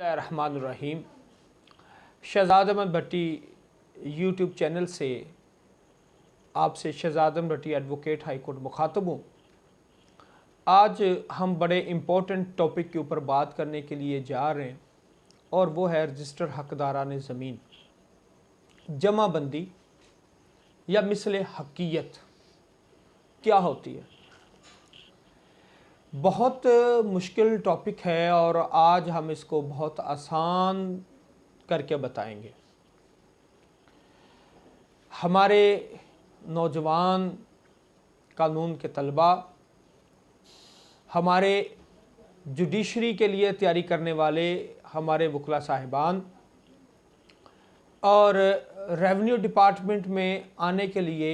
रहमानुर्रहीम। शहजाद अहमद भट्टी YouTube channel से आपसे शहजाद अहमद भट्टी advocate high court मुखातब हूँ। आज हम बड़े इम्पोर्टेंट टॉपिक के ऊपर बात करने के लिए जा रहे हैं और वो है रजिस्टर हकदारान ज़मीन, जमाबंदी या मिसले हकीयत क्या होती है। बहुत मुश्किल टॉपिक है और आज हम इसको बहुत आसान करके बताएंगे। हमारे नौजवान कानून के तलबा, हमारे जुडिशरी के लिए तैयारी करने वाले हमारे वकला साहिबान और रेवेन्यू डिपार्टमेंट में आने के लिए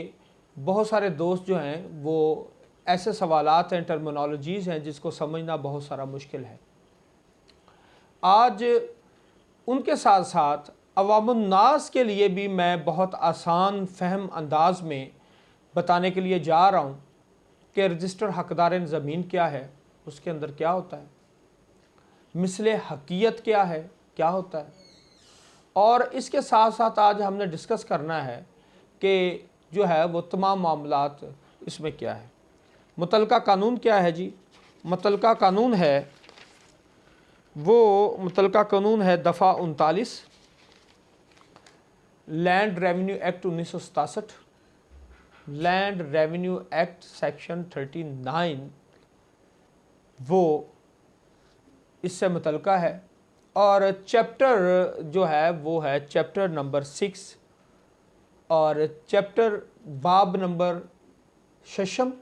बहुत सारे दोस्त जो हैं वो ऐसे सवालात हैं, टर्मिनोलॉजीज़ हैं जिसको समझना बहुत सारा मुश्किल है। आज उनके साथ साथ अवामुन्नास के लिए भी मैं बहुत आसान फहम अंदाज में बताने के लिए जा रहा हूँ कि रजिस्टर हकदार ज़मीन क्या है, उसके अंदर क्या होता है, मिसले हकीयत क्या है, क्या होता है। और इसके साथ साथ आज हमने डिस्कस करना है कि जो है वो तमाम मामलात इसमें क्या है। मुतलका कानून क्या है जी? मुतलका कानून है दफ़ा 39 land revenue act 1967, land revenue act section 39 वो इससे मुतलका है। और चैप्टर जो है वो है चैप्टर नंबर 6 और चैप्टर बाब नंबर 6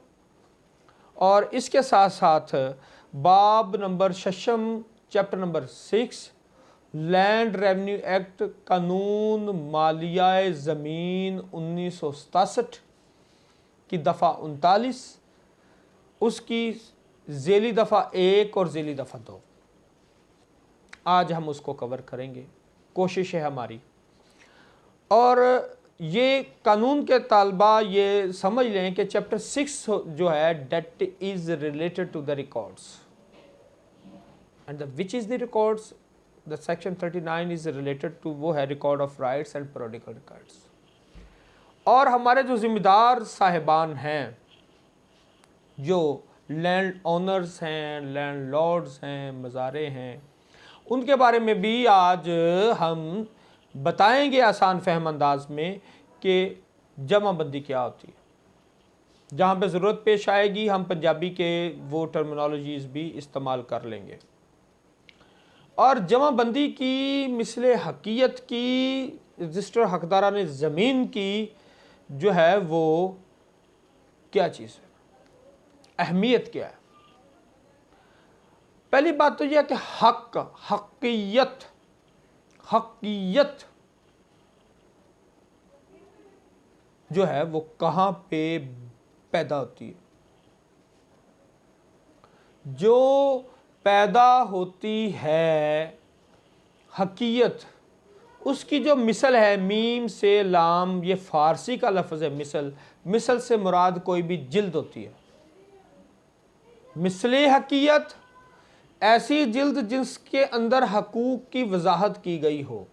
और इसके साथ साथ बाब number 6 chapter number 6 land revenue act कानून मालिया ज़मीन 1967 की दफ़ा 39 उसकी ज़ेली दफ़ा 1 और ज़ेली दफ़ा 2 आज हम उसको कवर करेंगे, कोशिश है हमारी। और ये कानून के तालबा ये समझ लें कि चैप्टर 6 जो है that is related to the records and which is the records, the section 39 is related to वो है record of rights and periodical records. और हमारे जो ज़िम्मेदार साहिबान हैं, जो लैंड ओनर्स हैं, लैंड लॉर्ड्स हैं, मज़ारे हैं, उनके बारे में भी आज हम बताएंगे आसान फहम अंदाज में कि जमाबंदी क्या होती है। जहाँ पे ज़रूरत पेश आएगी हम पंजाबी के वो टर्मिनोलॉजीज़ भी इस्तेमाल कर लेंगे। और जमाबंदी की, मिसले हकीयत की, रजिस्टर हकदारान ज़मीन की जो है वो क्या चीज़ है, अहमियत क्या है। पहली बात तो यह कि हकीयत जो है वो कहाँ पे पैदा होती है। जो पैदा होती है हकीयत, उसकी जो मिसल है, मीम से लाम, ये फ़ारसी का लफ्ज़ है मिसल। मिसल से मुराद कोई भी जिल्द होती है। मिसले हकीयत ऐसी जिल्द जिसके अंदर हकूक़ की वजाहत की गई हो,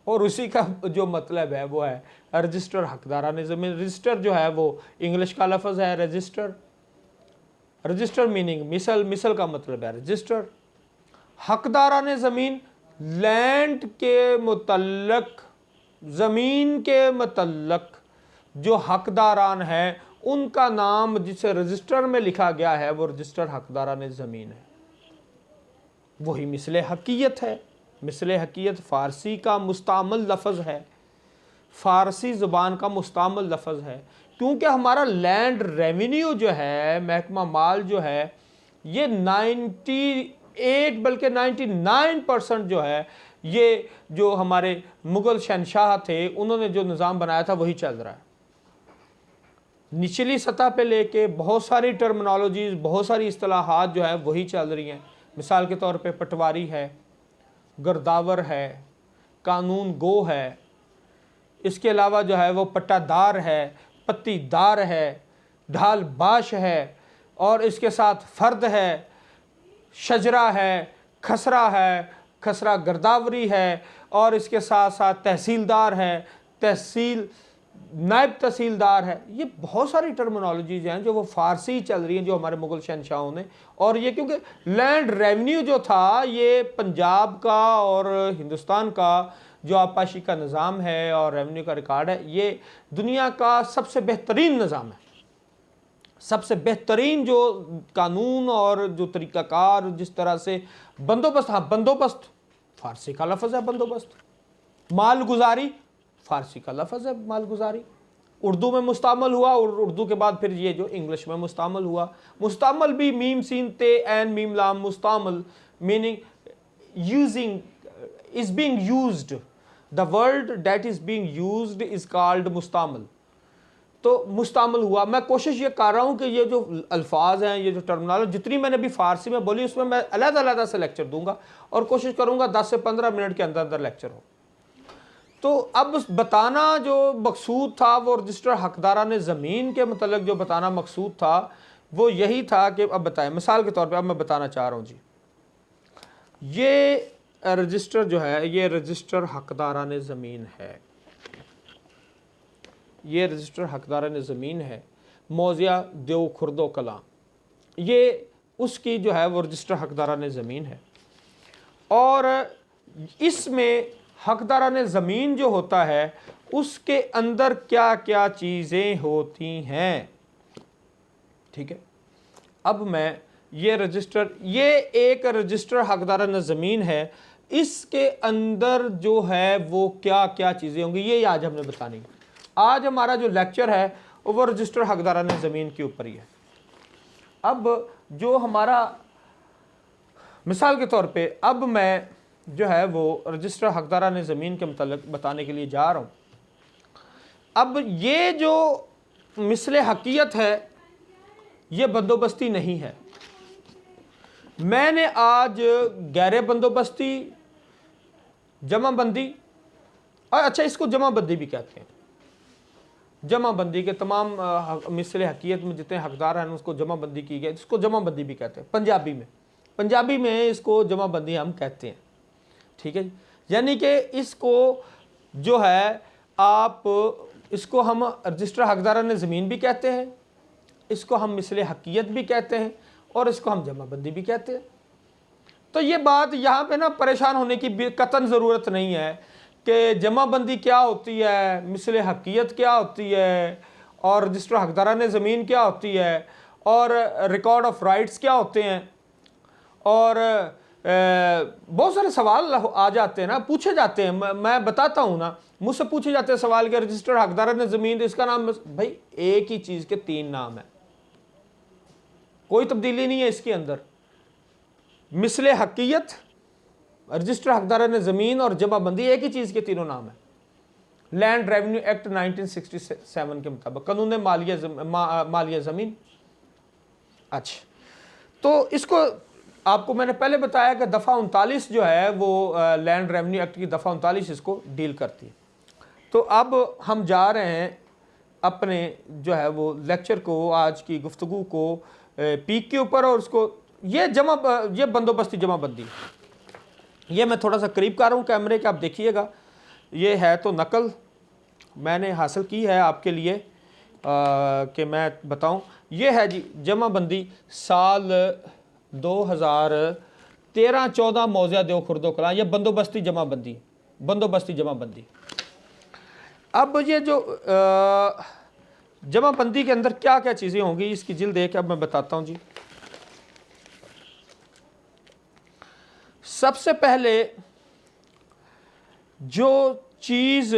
और उसी का जो मतलब है वो है रजिस्टर हकदारान ज़मीन। रजिस्टर जो है वो इंग्लिश का लफ्ज़ है रजिस्टर, रजिस्टर मीनिंग मिसल, मिसल का मतलब है रजिस्टर। हकदारान ज़मीन लैंड के मुतल्लक, ज़मीन के मुतल्लक जो हकदारान हैं उनका नाम जिसे रजिस्टर में लिखा गया है वो रजिस्टर हकदारान ज़मीन है, वही मिसले हकीयत है। मिसले हकीयत फ़ारसी का मुस्तामल लफ्ज़ है, फ़ारसी ज़ुबान का मुस्तामल लफ्ज़ है। क्योंकि हमारा लैंड रेवेन्यू जो है, महकमा माल जो है, ये 98 बल्कि 99% जो है, ये जो हमारे मुग़ल शहनशाह थे उन्होंने जो निज़ाम बनाया था वही चल रहा है। निचली सतह पे लेके बहुत सारी टर्मिनोलॉजीज़, बहुत सारी इस्तिलाहात जो है वही चल रही हैं। मिसाल के तौर पे पटवारी है, गर्दावर है, कानून गो है, इसके अलावा जो है वो पट्टादार है, पत्तीदार है, ढाल बाश है, और इसके साथ फ़र्द है, शजरा है, खसरा है, खसरा गिरदावरी है, और इसके साथ साथ तहसीलदार है, तहसील नायब तहसीलदार है। ये बहुत सारी टर्मिनोलॉजीज हैं जो वो फारसी चल रही हैं जो हमारे मुगल शहनशाहों ने। और ये क्योंकि लैंड रेवेन्यू जो था ये पंजाब का और हिंदुस्तान का जो आबपाशी का निज़ाम है और रेवेन्यू का रिकॉर्ड है, ये दुनिया का सबसे बेहतरीन निज़ाम है। सबसे बेहतरीन जो कानून और जो तरीक़ाकार, जिस तरह से बंदोबस्त, हाँ बंदोबस्त फारसी का लफ्ज़ है बंदोबस्त, मालगुजारी फारसी का लफ्ज़ है मालगुजारी, उर्दू में मुस्तामल हुआ और उर्दू के बाद फिर ये जो इंग्लिश में मुस्तामल हुआ। मुस्तामल भी मीम सीन ते एन मीम लाम मुस्तामल, meaning using, is being used, the word that is being used is called मुस्तामल। तो मुस्तामल हुआ। मैं कोशिश ये कर रहा हूँ कि ये जो अल्फाज हैं, ये जो टर्मिनोलॉजी जितनी मैंने अभी फ़ारसी में बोली उसमें मैं अलग-अलग से लेक्चर दूंगा और कोशिश करूँगा 10 से 15 मिनट के अंदर अंदर लेक्चर हो। तो अब बताना जो मकसूद था वो रजिस्टर हकदारान ज़मीन के मतलब जो बताना मकसूद था वो यही था कि अब बताएं, मिसाल के तौर पे अब मैं बताना चाह रहा हूँ जी, ये रजिस्टर जो है ये रजिस्टर हकदारान ज़मीन है, ये रजिस्टर हकदारान ज़मीन है मौज़िया देव खुर्दो कलां, ये उसकी जो है वो रजिस्टर हकदारान ज़मीन है। और इसमें हकदारान ज़मीन जो होता है उसके अंदर क्या क्या चीज़ें होती हैं, ठीक है। अब मैं ये रजिस्टर, ये एक रजिस्टर हकदारान ज़मीन है, इसके अंदर जो है वो क्या क्या चीज़ें होंगी ये आज हमने बतानी है। आज हमारा जो लेक्चर है वो रजिस्टर हकदारान ज़मीन के ऊपर ही है। अब जो हमारा मिसाल के तौर पे अब मैं जो है वो रजिस्टर हकदारान ज़मीन के मतलब बताने के लिए जा रहा हूँ। अब ये जो मिसले हकीयत है ये बंदोबस्ती नहीं है। मैंने आज गैर बंदोबस्ती, जमाबंदी, और अच्छा इसको जमाबंदी भी कहते हैं, जमाबंदी के तमाम मिसले हकीयत में जितने हकदार हैं उसको जमाबंदी की गई, इसको जमाबंदी भी कहते हैं। पंजाबी में इसको जमाबंदी हम कहते हैं, ठीक है। यानी कि इसको जो है आप इसको हम रजिस्टर हकदारान ज़मीन भी कहते हैं, इसको हम मिसले हकीयत भी कहते हैं और इसको हम जमाबंदी भी कहते हैं। तो ये बात यहाँ पे ना परेशान होने की कतन ज़रूरत नहीं है कि जमाबंदी क्या होती है, मिसले हकीयत क्या होती है, और रजिस्टर हकदारान ज़मीन क्या होती है, और रिकॉर्ड ऑफ राइट्स क्या होते हैं, और बहुत सारे सवाल आ जाते हैं ना, पूछे जाते हैं। मैं बताता हूँ ना, मुझसे पूछे जाते हैं सवाल के रजिस्टर हकदारान ज़मीन, इसका नाम भाई एक ही चीज़ के 3 नाम है, कोई तब्दीली नहीं है इसके अंदर। मिसले हकीयत, रजिस्टर हकदारान ज़मीन और जमाबंदी एक ही चीज़ के तीनों नाम है। लैंड रेवेन्यू एक्ट 1967 के मुताबिक कानून मालिया ज़मीन। अच्छा, तो इसको आपको मैंने पहले बताया कि दफ़ा 39 जो है वो लैंड रेवेन्यू एक्ट की दफ़ा 39 इसको डील करती है। तो अब हम जा रहे हैं अपने जो है वो लेक्चर को, आज की गुफ्तगू को पीक के ऊपर, और उसको ये बंदोबस्ती जमाबंदी, ये मैं थोड़ा सा करीब कर रहा हूँ कैमरे के, आप देखिएगा। ये है तो नकल मैंने हासिल की है आपके लिए कि मैं बताऊँ। ये है जी जमाबंदी साल 2013-14 मौज़िया देव खुर्दो कलां, ये बंदोबस्ती जमाबंदी। अब ये जो जमाबंदी के अंदर क्या क्या चीज़ें होंगी इसकी जिल्द एक अब मैं बताता हूँ जी। सबसे पहले जो चीज़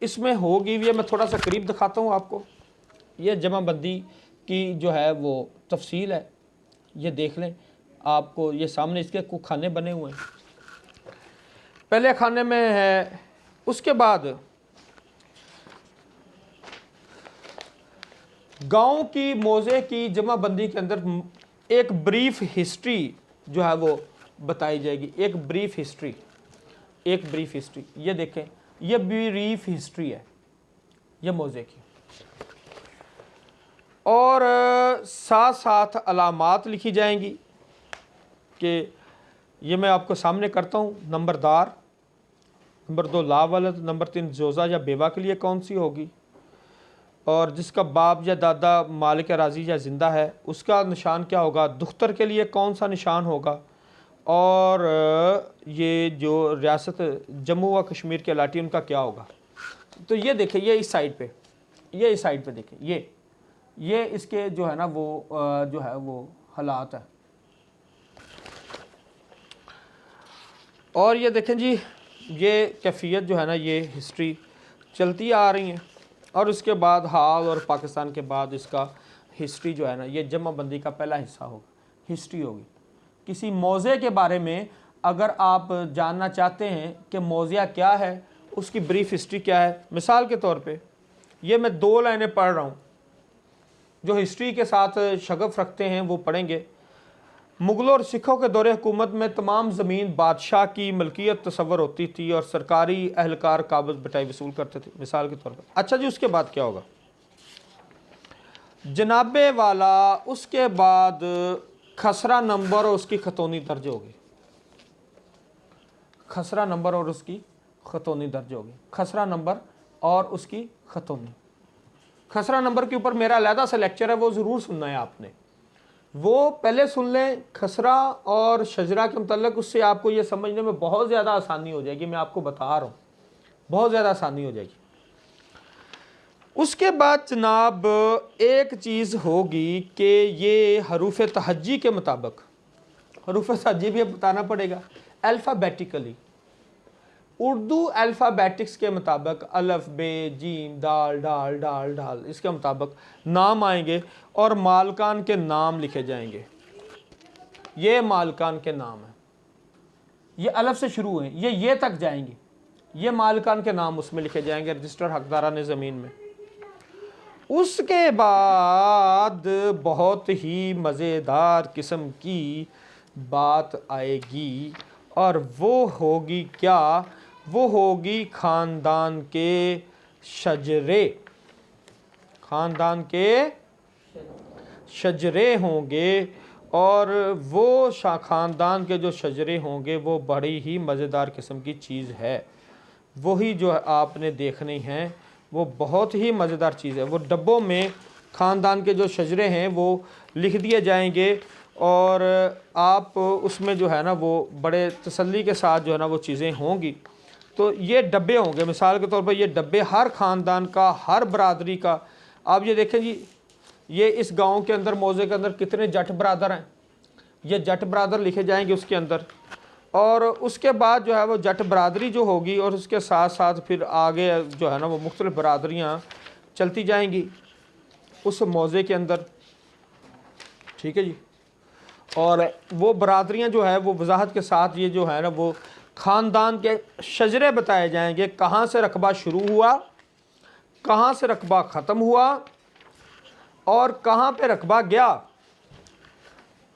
इसमें होगी ये मैं थोड़ा सा करीब दिखाता हूँ आपको। ये जमाबंदी की जो है वो तफसील है, ये देख लें आपको, ये सामने इसके कुछ खाने बने हुए हैं। पहले खाने में है, उसके बाद गांव की मौज़े की जमाबंदी के अंदर एक ब्रीफ हिस्ट्री जो है वो बताई जाएगी। एक ब्रीफ हिस्ट्री, ये देखें, ये ब्रीफ हिस्ट्री है ये मौज़े की, और साथ साथ अलामात लिखी जाएंगी कि ये मैं आपको सामने करता हूँ। नंबरदार, नंबर 2 लावलद, नंबर 3 जोज़ा या बेवा के लिए कौन सी होगी, और जिसका बाप या दादा मालिक राजी या ज़िंदा है उसका निशान क्या होगा, दुख्तर के लिए कौन सा निशान होगा, और ये जो रियासत जम्मू व कश्मीर के अलाटी उनका क्या होगा। तो ये देखें, ये इस साइड पे, ये इस साइड पे देखें, ये इसके जो है ना वो जो है वो हालात है। और ये देखें जी, ये कैफियत जो है ना, ये हिस्ट्री चलती आ रही है। और उसके बाद हाल और पाकिस्तान के बाद इसका हिस्ट्री जो है ना, ये जमाबंदी का पहला हिस्सा होगा, हिस्ट्री होगी। किसी मौज़े के बारे में अगर आप जानना चाहते हैं कि मौज़ा क्या है, उसकी ब्रीफ हिस्ट्री क्या है, मिसाल के तौर पे ये मैं 2 लाइनें पढ़ रहा हूँ जो हिस्ट्री के साथ शगफ रखते हैं, वो पढ़ेंगे। मुग़लों और सिखों के दौरे हुकूमत में तमाम ज़मीन बादशाह की मलकियत तस्वर होती थी और सरकारी अहलकार काबज़ बटाई वसूल करते थे, मिसाल के तौर पर। अच्छा जी, उसके बाद क्या होगा जनाबे वाला, उसके बाद खसरा नंबर और उसकी खतौनी दर्ज होगी, खसरा नंबर और उसकी खतौनी दर्ज होगी, खसरा नंबर और उसकी खतौनी। खसरा नंबर के ऊपर मेरा अलहदा सा लेक्चर है, वो ज़रूर सुनना है आपने, वो पहले सुन लें खसरा और शजरा के मतलब, उससे आपको ये समझने में बहुत ज़्यादा आसानी हो जाएगी। मैं आपको बता रहा हूँ, बहुत ज़्यादा आसानी हो जाएगी। उसके बाद जनाब एक चीज़ होगी कि ये हरूफ तहज्जी के मुताबिक, हरूफ तहज्जी भी बताना पड़ेगा अल्फ़ाबेटिकली, उर्दू अल्फ़ाबेटिक्स के मुताबिक अलफ बे जीम दाल डाल डाल डाल, इसके मुताबिक नाम आएंगे और मालकान के नाम लिखे जाएंगे। ये मालकान के नाम हैं, ये अलफ से शुरू हैं, ये तक जाएंगे, ये मालकान के नाम उसमें लिखे जाएंगे, रजिस्टर हकदारान ज़मीन में। उसके बाद बहुत ही मज़ेदार किस्म की बात आएगी, और वो होगी क्या, वो होगी ख़ानदान के शजरे, ख़ानदान के शजरे होंगे, और वो ख़ानदान के जो शजरे होंगे वो बड़ी ही मज़ेदार किस्म की चीज़ है। वही जो आपने देखनी है, वो बहुत ही मज़ेदार चीज़ है। वो डब्बों में ख़ानदान के जो शजरे हैं वो लिख दिए जाएंगे, और आप उसमें जो है ना वो बड़े तसल्ली के साथ जो है ना वो चीज़ें होंगी। तो ये डब्बे होंगे, मिसाल के तौर पर ये डब्बे हर ख़ानदान का, हर बरादरी का। आप ये देखें जी, ये इस गांव के अंदर, मौज़े के अंदर कितने जट बरादर हैं, ये जट बरादर लिखे जाएंगे उसके अंदर। और उसके बाद जो है वो जट बरादरी जो होगी, और उसके साथ साथ फिर आगे जो है ना वो मुख्तलिफ़ बरादरियाँ चलती जाएंगी उस मौज़े के अंदर, ठीक है जी। और वो बरादरियाँ जो है वो वजाहत के साथ ये जो है ना वो ख़ानदान के शजरे बताए जाएंगे, कहाँ से रकबा शुरू हुआ, कहाँ से रकबा ख़त्म हुआ, और कहाँ पे रकबा गया।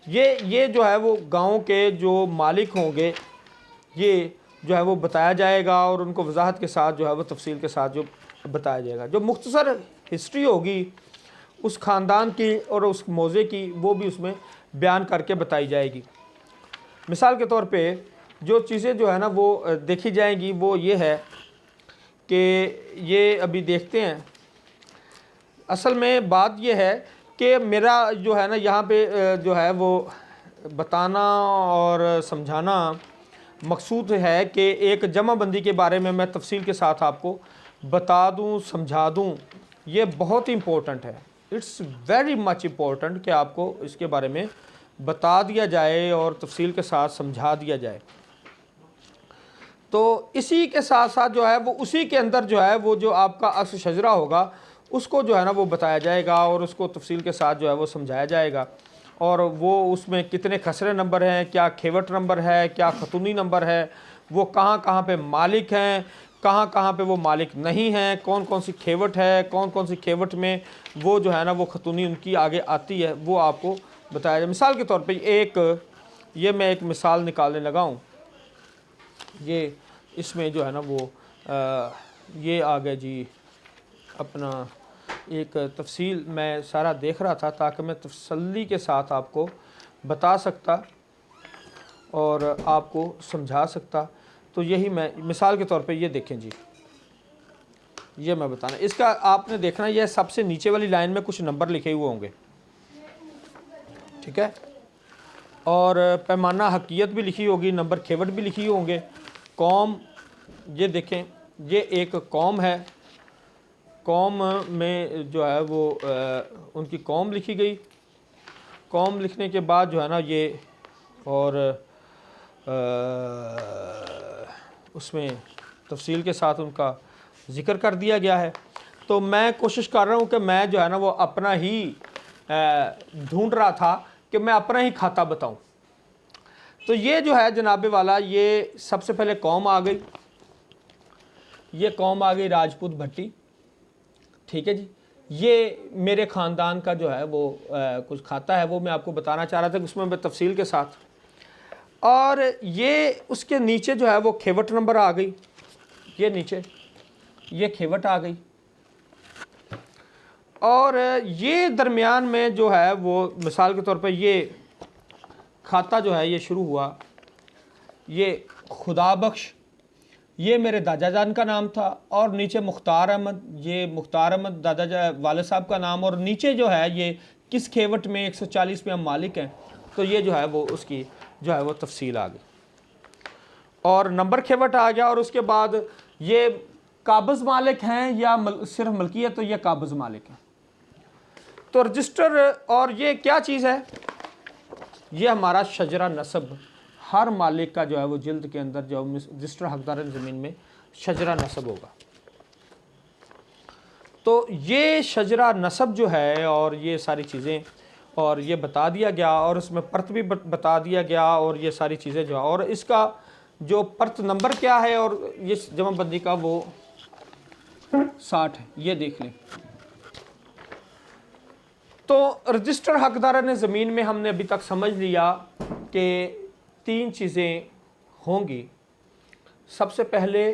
ये जो है वो गांव के जो मालिक होंगे, ये जो है वो बताया जाएगा, और उनको वजाहत के साथ जो है वो तफसील के साथ जो बताया जाएगा। जो मुख्तसर हिस्ट्री होगी उस ख़ानदान की और उस मौज़े की, वो भी उसमें बयान करके बताई जाएगी। मिसाल के तौर पे जो चीज़ें जो है ना वो देखी जाएंगी, वो ये है कि ये अभी देखते हैं। असल में बात ये है कि मेरा जो है ना यहाँ पे जो है वो बताना और समझाना मकसूद है कि एक जमाबंदी के बारे में मैं तफसील के साथ आपको बता दूँ, समझा दूँ। ये बहुत ही इम्पोर्टेंट है, इट्स वेरी मच इम्पोर्टेंट कि आपको इसके बारे में बता दिया जाए और तफसील के साथ समझा दिया जाए। तो इसी के साथ साथ जो है वो उसी के अंदर जो है वो जो आपका अक्स शजरा होगा उसको जो है ना वो बताया जाएगा, और उसको तफसील के साथ जो है वो समझाया जाएगा। और वो उसमें कितने खसरे नंबर हैं, क्या खेवट नंबर है, क्या खतूनी नंबर है, वो कहाँ कहाँ पे मालिक हैं, कहाँ कहाँ पे वो मालिक नहीं हैं, कौन कौन सी खेवट है, कौन कौन सी खेवट में वो जो है ना वो खतूनी उनकी आगे आती है, वो आपको बताया जाए। मिसाल के तौर पे मैं एक मिसाल निकालने लगा हूँ। ये इसमें जो है ना वो ये आ गया जी अपना एक तफसील, मैं सारा देख रहा था ताकि मैं तसल्ली के साथ आपको बता सकता। और आपको समझा सकता। तो यही मैं मिसाल के तौर पे ये देखें जी, ये मैं बताना, इसका आपने देखना ये सबसे नीचे वाली लाइन में कुछ नंबर लिखे हुए होंगे, ठीक है, और पैमाना हकीयत भी लिखी होगी, नंबर खेवट भी लिखी होंगे, कौम, ये देखें ये एक कौम है, कौम में जो है वो उनकी कौम लिखी गई, कौम लिखने के बाद जो है ना ये और उसमें तफसील के साथ उनका ज़िक्र कर दिया गया है। तो मैं कोशिश कर रहा हूँ कि मैं जो है ना वो अपना ही ढूंढ रहा था कि मैं अपना ही खाता बताऊँ। तो ये जो है जनाबे वाला, ये सबसे पहले कौम आ गई, ये कौम आ गई राजपूत भट्टी, ठीक है जी। ये मेरे ख़ानदान का जो है वो कुछ खाता है, वो मैं आपको बताना चाह रहा था, उसमें मैं तफसील के साथ। और ये उसके नीचे जो है वो खेवट नंबर आ गई, ये नीचे ये खेवट आ गई, और ये दरमियान में जो है वो मिसाल के तौर पे ये खाता जो है ये शुरू हुआ, ये खुदा बख्श, ये मेरे दादा जान का नाम था, और नीचे मुख्तार अहमद, ये मुख्तार अहमद दादा वाले साहब का नाम, और नीचे जो है ये किस खेवट में 140 में हम मालिक हैं। तो ये जो है वो उसकी जो है वो तफसील आ गई, और नंबर खेवट आ गया, और उसके बाद ये काबज़ मालिक हैं या सिर्फ मलकियत, तो ये काबज़ मालिक हैं। तो रजिस्टर, और ये क्या चीज़ है, ये हमारा शजरा नसब, हर मालिक का जो है वो जिल्द के अंदर जो रजिस्टर हकदार ज़मीन में शजरा नसब होगा। तो ये शजरा नसब जो है और ये सारी चीज़ें, और ये बता दिया गया, और उसमें परत भी बता दिया गया, और ये सारी चीज़ें जो है, और इसका जो परत नंबर क्या है, और ये जमाबंदी का वो 60 है, ये देख लें। तो रजिस्टर हकदार ने ज़मीन में हमने अभी तक समझ लिया कि 3 चीज़ें होंगी। सबसे पहले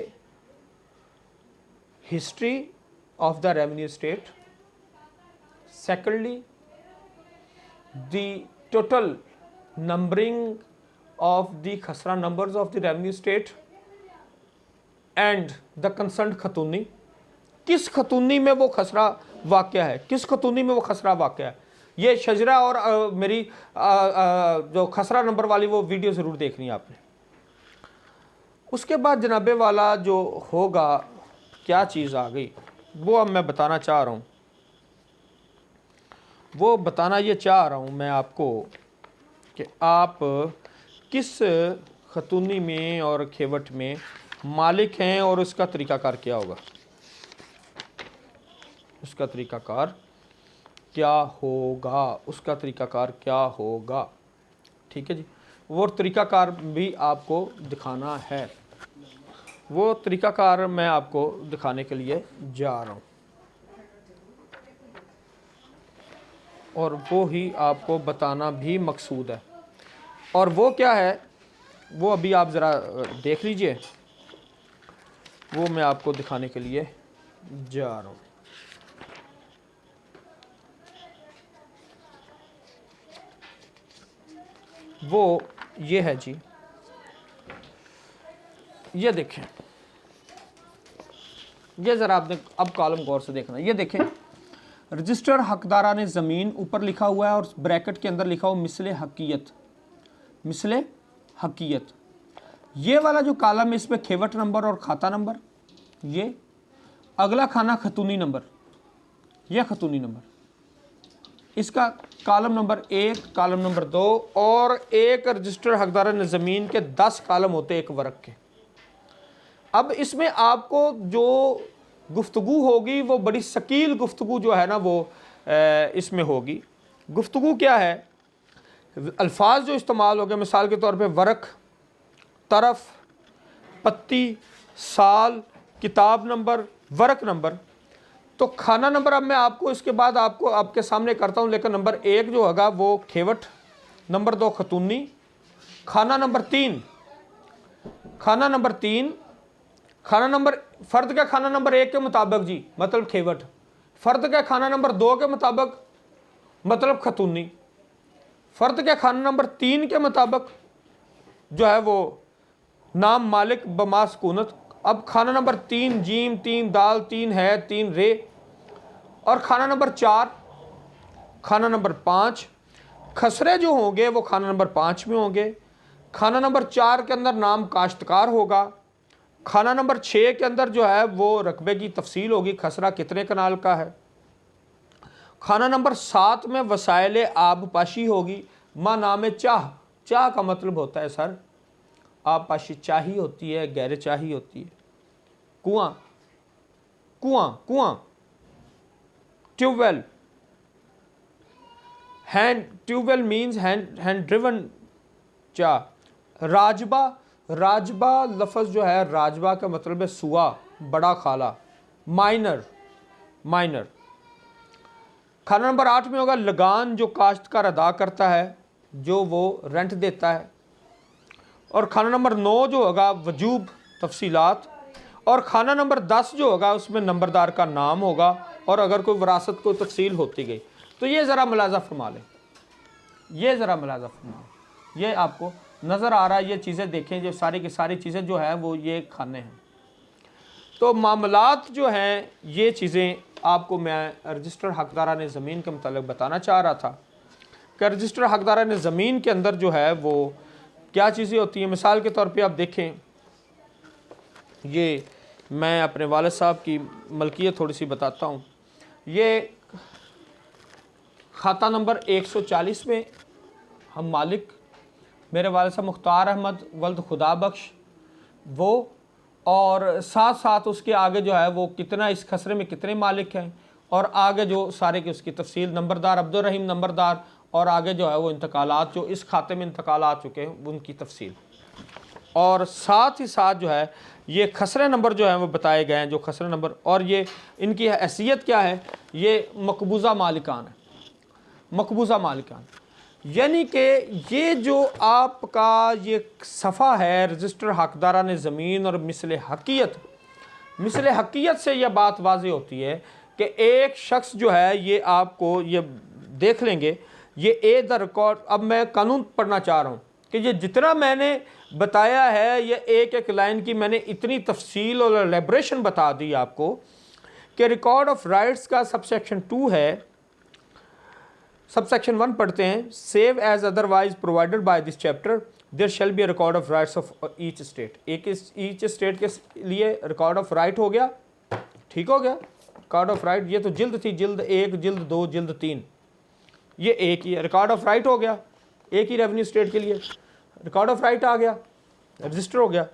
history of the revenue state, secondly the total numbering of the khasra numbers of the revenue state, and the concern khatauni, किस खतूनी में वो खसरा वाक़या है, किस खतूनी में वो खसरा वाक़या है। ये शजरा और मेरी जो खसरा नंबर वाली वो वीडियो ज़रूर देखनी है आपने। उसके बाद जनाबे वाला जो होगा, क्या चीज़ आ गई वो अब मैं बताना चाह रहा हूँ, वो बताना ये चाह रहा हूँ मैं आपको कि आप किस खतूनी में और खेवट में मालिक हैं, और उसका तरीक़ाकार क्या होगा, उसका तरीक़ाकार क्या होगा, उसका तरीक़ाकार क्या होगा, ठीक है जी। वो तरीक़ाकार भी आपको दिखाना है, वो तरीक़ाकार मैं आपको दिखाने के लिए जा रहा हूँ, और वो ही आपको बताना भी मकसूद है। और वो क्या है वो अभी आप ज़रा देख लीजिए, वो मैं आपको दिखाने के लिए जा रहा हूँ। वो ये है जी, ये देखें, ये ज़रा आपने अब कॉलम गौर से देखना, ये देखें रजिस्टर हकदारा ने ज़मीन ऊपर लिखा हुआ है, और ब्रैकेट के अंदर लिखा हुआ मिसले हकीयत, मिसले हकीयत। ये वाला जो कॉलम है इसमें खेवट नंबर और खाता नंबर, ये अगला खाना खतूनी नंबर, यह खतूनी नंबर, इसका कॉलम नंबर 1, कॉलम नंबर 2, और एक रजिस्टर हकदार ने ज़मीन के 10 कॉलम होते एक वर्ग के। अब इसमें आपको जो गुफ्तगू होगी वो बड़ी शकील गुफ्तगू जो है ना वो इसमें होगी। गुफ्तगू क्या है, अल्फाज जो इस्तेमाल हो गए, मिसाल के तौर पे वर्क, तरफ, पत्ती, साल, किताब नंबर, वर्क नंबर। तो खाना नंबर अब मैं आपको इसके बाद आपको आपके सामने करता हूँ, लेकिन नंबर 1 जो होगा वो खेवट, नंबर 2 खतूनी, खाना नंबर 3, खाना नंबर 3, खाना नंबर फ़र्द का खाना नंबर 1 के मुताबिक जी मतलब खेवट, फ़र्द का खाना नंबर 2 के मुताबिक मतलब खतूनी, फ़र्द के खाना नंबर 3 के मुताबिक जो है वो नाम मालिक बमा सुकूनत। अब खाना नंबर 3 जीम 3 दाल 3 है 3 रे। और खाना नंबर 4, खाना नंबर 5 खसरे जो होंगे वो खाना नंबर 5 में होंगे। खाना नंबर 4 के अंदर नाम काश्तकार होगा। खाना नंबर 6 के अंदर जो है वो रकबे की तफसील होगी, खसरा कितने कनाल का है। खाना नंबर 7 में वसाइल आबपाशी होगी। माँ नाम चाह, चाह का मतलब होता है सर आबपाशी, चाही होती है, गैर चाही होती है, कुआं, कुआं, कुआं, tubewell. Hand, tubewell means hand driven चाह। राजबा, राजबा लफ्ज़ जो है राजबा का मतलब है सुआ, बड़ा खाला। Minor, minor. खाना नंबर 8 में होगा लगान, जो काश्तकार अदा करता है, जो वो रेंट देता है। और खाना नंबर 9 जो होगा वजूब, तफसीलात। और खाना नंबर 10 जो होगा उसमें नंबरदार का नाम होगा, और अगर कोई विरासत को तफसील होती गई। तो ये ज़रा मुलाजा फरमा लें, ये ज़रा मुलाजा फरमा लें, ये आपको नज़र आ रहा है, ये चीज़ें देखें, जो सारी की सारी चीज़ें जो है वो ये खाने हैं। तो मामलात जो हैं ये चीज़ें आपको मैं रजिस्टर हकदारान ज़मीन के मतलब बताना चाह रहा था कि रजिस्टर हकदारान ज़मीन के अंदर जो है वो क्या चीज़ें होती हैं। मिसाल के तौर पे आप देखें, ये मैं अपने वालिद साहब की मलकियत थोड़ी सी बताता हूँ। ये खाता नंबर 140 में हम मालिक मेरे वालिद साहब मुख्तार अहमद वल्द खुदा बख्श वो, और साथ साथ उसके आगे जो है वो कितना इस खसरे में कितने मालिक हैं, और आगे जो सारे की उसकी तफसील, नंबरदार अब्दुल रहीम नंबरदार, और आगे जो है वो इंतकालात जो इस खाते में इंतकाल आ चुके हैं उनकी तफसील। और साथ ही साथ जो है ये खसरे नंबर जो है वो बताए गए हैं, जो खसरे नंबर, और ये इनकी हैसियत क्या है, ये मकबूजा मालिकान है, मकबूजा मालिकान। यानी कि ये जो आपका ये सफ़ा है रजिस्टर हकदारान ज़मीन और मिसल हकीयत, मिसल हकीयत से यह बात वाज़े होती है कि एक शख्स जो है ये आपको ये देख लेंगे, ये ए द रिकॉर्ड। अब मैं कानून पढ़ना चाह रहा हूँ कि ये जितना मैंने बताया है, ये एक एक लाइन की मैंने इतनी तफसील और एलेबरेशन बता दी आपको कि रिकॉर्ड ऑफ राइट्स का सबसेक्शन 2 है। सबसेक्शन 1 पढ़ते हैं, save as otherwise provided by this chapter there shall be record of rights of each state. एक ईच स्टेट के लिए रिकॉर्ड ऑफ राइट हो गया, ठीक हो गया, रिकॉर्ड ऑफ राइट। ये तो जिल्द थी, जिल्द 1, जिल्द 2, जिल्द 3, ये एक ही रिकॉर्ड ऑफ राइट हो गया, एक ही रेवेन्यू स्टेट के लिए रिकॉर्ड ऑफ राइट आ गया, रजिस्टर हो गया।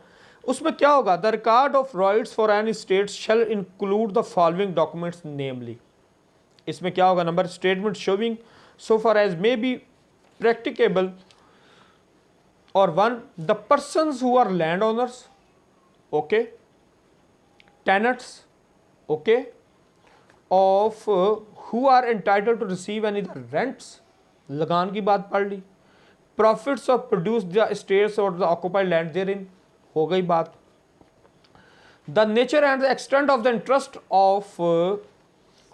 उसमें क्या होगा, the record of rights for any state shall include the following documents namely. इसमें क्या होगा, number statement showing so far as may be practicable, or 1 the persons who are landowners, okay, tenants, okay, of who are entitled to receive any rents, लगान की बात पढ़ ली, profits of produced the estates or the occupied land therein, हो गई बात। the nature and the extent of the interest of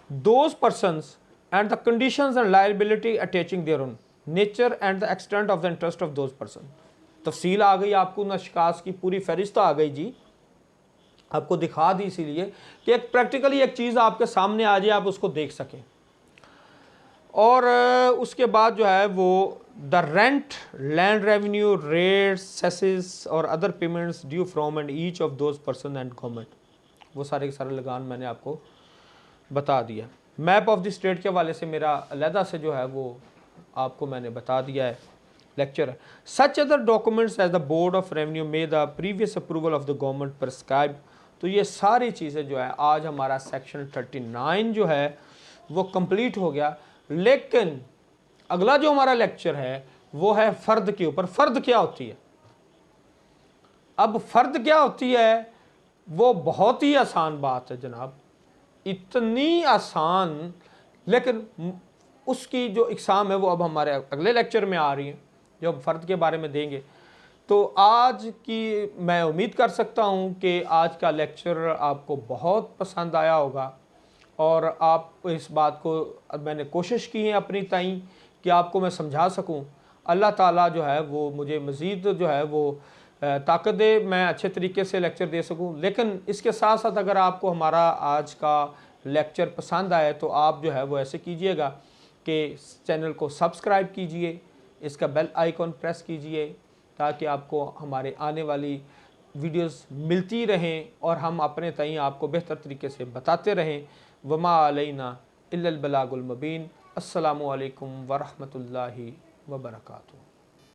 those persons and the conditions and liability attaching thereon, nature and the extent of the interest of those person। तफसील आ गई आपको, नशकास की पूरी फहरिस्त आ गई जी, आपको दिखा दी इसीलिए कि एक प्रैक्टिकली एक चीज़ आपके सामने आ जाए, आप उसको देख सकें। और उसके बाद जो है वो the rent, land revenue, rates, cesses और other payments due from and each of those person and government, वो सारे के सारे लगान मैंने आपको बता दिया। मैप ऑफ द स्टेट के हवाले से मेरा अलहदा से जो है वो आपको मैंने बता दिया है, लेक्चर है। Such other documents as the board of revenue में the previous approval of the government prescribe. तो ये सारी चीज़ें जो है आज हमारा सेक्शन 39 जो है वो कंप्लीट हो गया। लेकिन अगला जो हमारा लेक्चर है वो है फ़र्द के ऊपर। फ़र्द क्या होती है? अब फ़र्द क्या होती है वो बहुत ही आसान बात है जनाब, इतनी आसान, लेकिन उसकी जो इकसाम है वो अब हमारे अगले लेक्चर में आ रही हैं जो अब फ़र्द के बारे में देंगे। तो आज की मैं उम्मीद कर सकता हूँ कि आज का लेक्चर आपको बहुत पसंद आया होगा और आप इस बात को मैंने कोशिश की है अपनी ताईं कि आपको मैं समझा सकूँ। अल्लाह ताला जो है वो मुझे मज़ीद जो है वो ताकत दे, मैं अच्छे तरीके से लेक्चर दे सकूं। लेकिन इसके साथ साथ अगर आपको हमारा आज का लेक्चर पसंद आए तो आप जो है वो ऐसे कीजिएगा कि चैनल को सब्सक्राइब कीजिए, इसका बेल आइकॉन प्रेस कीजिए ताकि आपको हमारे आने वाली वीडियोस मिलती रहें और हम अपने तईं आपको बेहतर तरीके से बताते रहें। वमा अलैना इल्लल बलागुल मुबीन। अस्सलामु अलैकुम वरहमतुल्लाहि वबरकातुहू।